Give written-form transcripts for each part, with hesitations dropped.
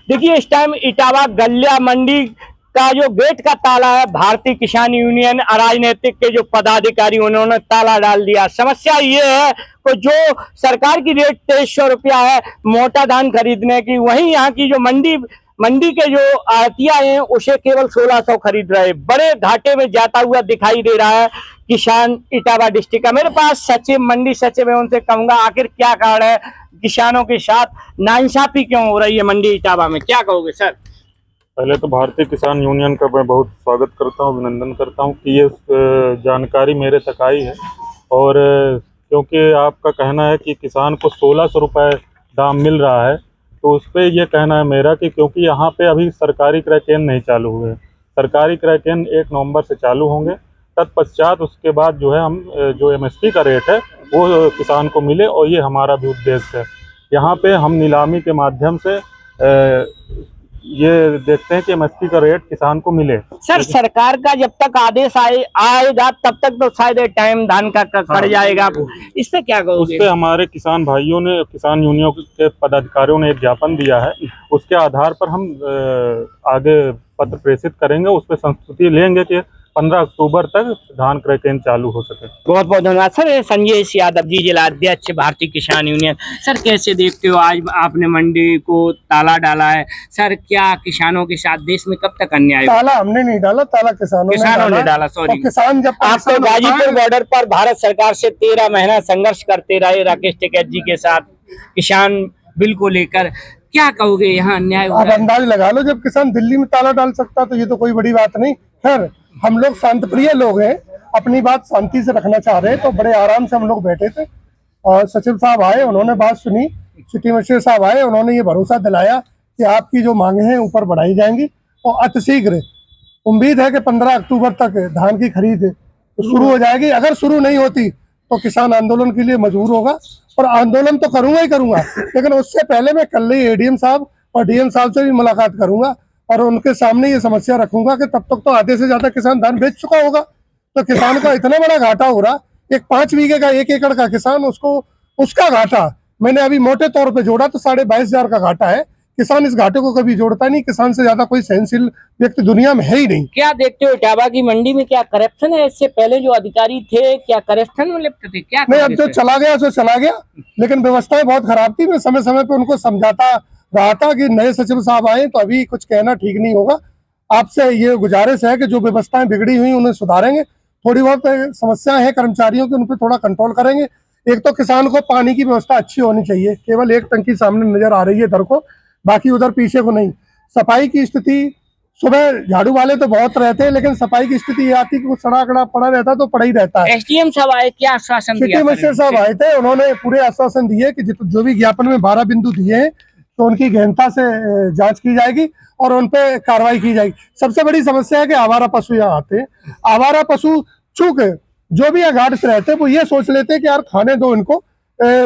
देखिए इस टाइम इटावा गल्या मंडी का जो गेट का ताला है, भारतीय किसान यूनियन राजनीतिक के जो पदाधिकारी उन्होंने ताला डाल दिया। समस्या ये है कि जो सरकार की रेट 2300 रुपया है मोटा धान खरीदने की, वहीं यहाँ की जो मंडी के जो आड़तिया हैं उसे केवल 1600 खरीद रहे। बड़े घाटे में जाता हुआ दिखाई दे रहा है किसान इटावा डिस्ट्रिक्ट का। मेरे पास सचिव, मंडी सचिव है, उनसे कहूंगा आखिर क्या कारण है किसानों के साथ नाइंसाफी क्यों हो रही है मंडी इटावा में, क्या कहोगे सर? पहले तो भारतीय किसान यूनियन का मैं बहुत स्वागत करता हूं, अभिनंदन करता हूं कि ये जानकारी मेरे तक आई है। और क्योंकि आपका कहना है कि किसान को 1600 रुपये दाम मिल रहा है, तो उस पर यह कहना है मेरा कि क्योंकि यहाँ पे अभी सरकारी क्रय केंद्र नहीं चालू हुए। सरकारी क्रय केंद्र 1 नवंबर से चालू होंगे, तत्पश्चात उसके बाद जो है हम जो एमएसपी का रेट है वो किसान को मिले, और ये हमारा भी उद्देश्य है। यहाँ पे हम नीलामी के माध्यम से ये देखते हैं कि एमएसपी का रेट किसान को मिले। सर सरकार का जब तक आदेश आएगा तब तक तो शायद टाइम धान का कट जाएगा, इस पे क्या कहोगे? उस पे हमारे किसान भाइयों ने, किसान यूनियन के पदाधिकारियों ने एक ज्ञापन दिया है, उसके आधार पर हम आगे पत्र प्रेषित करेंगे। उस पर संस्तुति लेंगे कि 15 अक्टूबर तक धान क्रय केंद्र चालू हो सके। बहुत बहुत धन्यवाद सर। संजय यादव जी, जिला अध्यक्ष भारतीय किसान यूनियन। सर कैसे देखते हो आज आपने मंडी को ताला डाला है, सर क्या किसानों के साथ देश में कब तक अन्याय? ताला हमने नहीं डाला, ताला किसानों ने डाला। सॉरी, किसान जब आप तो गाजीपुर बॉर्डर पर भारत सरकार से 13 महीना संघर्ष करते रहे राकेश टिकैत जी के साथ किसान बिल को लेकर, क्या कहोगे यहाँ अन्याय हो रहा है? आप अंदाज लगा लो, जब किसान दिल्ली में ताला डाल सकता तो ये तो कोई बड़ी बात नहीं। खैर हम लोग शांत प्रिय लोग हैं, अपनी बात शांति से रखना चाह रहे हैं, तो बड़े आराम से हम लोग बैठे थे और सचिव साहब आए, उन्होंने बात सुनी। सिटी मजिस्ट्रेट साहब आए, उन्होंने ये भरोसा दिलाया कि आपकी जो मांगे हैं ऊपर बढ़ाई जाएंगी और अतिशीघ्र उम्मीद है कि 15 अक्टूबर तक धान की खरीद शुरू हो जाएगी। अगर शुरू नहीं होती तो किसान आंदोलन के लिए मजबूर होगा, और आंदोलन तो करूंगा ही करूंगा, लेकिन उससे पहले मैं कल ही एडीएम साहब और डीएम साहब से भी मुलाकात करूंगा और उनके सामने ये समस्या रखूंगा कि तब तक तो आधे से ज्यादा किसान धान बेच चुका होगा। तो किसान का इतना बड़ा घाटा हो रहा, एक 5 बीघे का 1 एकड़ का किसान, उसको उसका घाटा मैंने अभी मोटे तौर पे जोड़ा तो 22,500 का घाटा है। किसान इस घाटे को कभी जोड़ता नहीं, किसान से ज्यादा कोई सहनशील व्यक्ति दुनिया में है ही नहीं। क्या देखते हो इटावा की मंडी में क्या करप्शन है? इससे पहले जो अधिकारी थे क्या करप्शन में लिप्त थे? क्या नहीं, अब जो चला गया सो चला गया, लेकिन व्यवस्थाएं बहुत खराब थी। मैं समय समय पे उनको समझाता रहा था कि नए सचिव साहब आए तो अभी कुछ कहना ठीक नहीं होगा। आपसे ये गुजारिश है कि जो व्यवस्थाएं बिगड़ी हुई उन्हें सुधारेंगे। थोड़ी बहुत समस्याएं हैं कर्मचारियों की, उन पर थोड़ा कंट्रोल करेंगे। एक तो किसान को पानी की व्यवस्था अच्छी होनी चाहिए, केवल एक टंकी सामने नजर आ रही है इधर को, बाकी उधर पीछे को नहीं। सफाई की स्थिति, सुबह झाड़ू वाले तो बहुत रहते हैं, लेकिन सफाई की स्थिति ये आती है कि वो सड़ा कड़ा पड़ा रहता तो पड़ा ही रहता है। एसडीएम साहब आए, क्या आश्वासन दिया? सिटी मजिस्ट्रेट साहब आए थे, उन्होंने पूरे आश्वासन दिए कि जो भी ज्ञापन में 12 बिंदु दिए हैं तो उनकी गहनता से जांच की जाएगी और उन पे कार्रवाई की जाएगी। सबसे बड़ी समस्या है कि आवारा पशु यहाँ आते हैं। आवारा पशु चूंकि जो भी यहाँ घाट से रहते हैं वो ये सोच लेते हैं कि यार खाने दो इनको,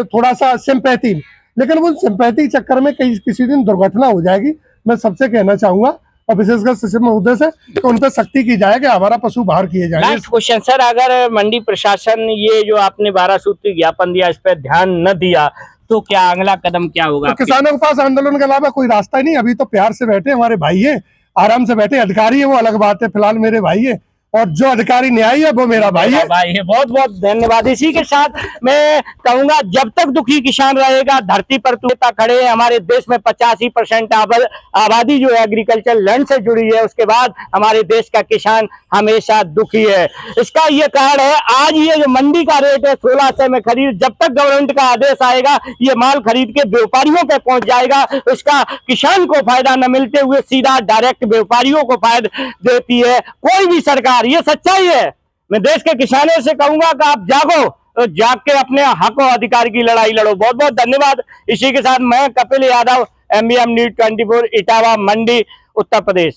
थोड़ा सा सिंपैथी, लेकिन वो सिंपैथी चक्कर में किसी दिन दुर्घटना हो जाएगी। मैं सबसे कहना चाहूंगा और विशेषकर सचिव महोदय से कि उन पर सख्ती की जाए कि आवारा पशु बाहर किए जाए। लास्ट क्वेश्चन सर, अगर मंडी प्रशासन ये जो आपने 12 सूत्री ज्ञापन दिया इस पर ध्यान न दिया तो क्या अगला कदम क्या होगा? तो किसानों के पास आंदोलन के अलावा कोई रास्ता ही नहीं। अभी तो प्यार से बैठे, हमारे भाई है, आराम से बैठे। अधिकारी है वो अलग बात है, फिलहाल मेरे भाई है, और जो अधिकारी न्यायी है वो मेरा भाई है। बहुत बहुत धन्यवाद। इसी के साथ मैं कहूंगा जब तक दुखी किसान रहेगा धरती पर तुता खड़े हैं। हमारे देश में 85% आबादी जो है एग्रीकल्चर लैंड से जुड़ी है, उसके बाद हमारे देश का किसान हमेशा दुखी है। इसका ये कारण है आज ये जो मंडी का रेट है 1600 में खरीद, जब तक गवर्नमेंट का आदेश आएगा ये माल खरीद के व्यापारियों पे पहुंच जाएगा। इसका किसान को फायदा न मिलते हुए सीधा डायरेक्ट व्यापारियों को फायदा देती है कोई भी सरकार। ये सच्चाई है। मैं देश के किसानों से कहूंगा कि आप जागो, तो जाग के अपने हक और अधिकार की लड़ाई लड़ो। बहुत बहुत धन्यवाद। इसी के साथ मैं कपिल यादव, MBM न्यूज़ 24 इटावा मंडी उत्तर प्रदेश।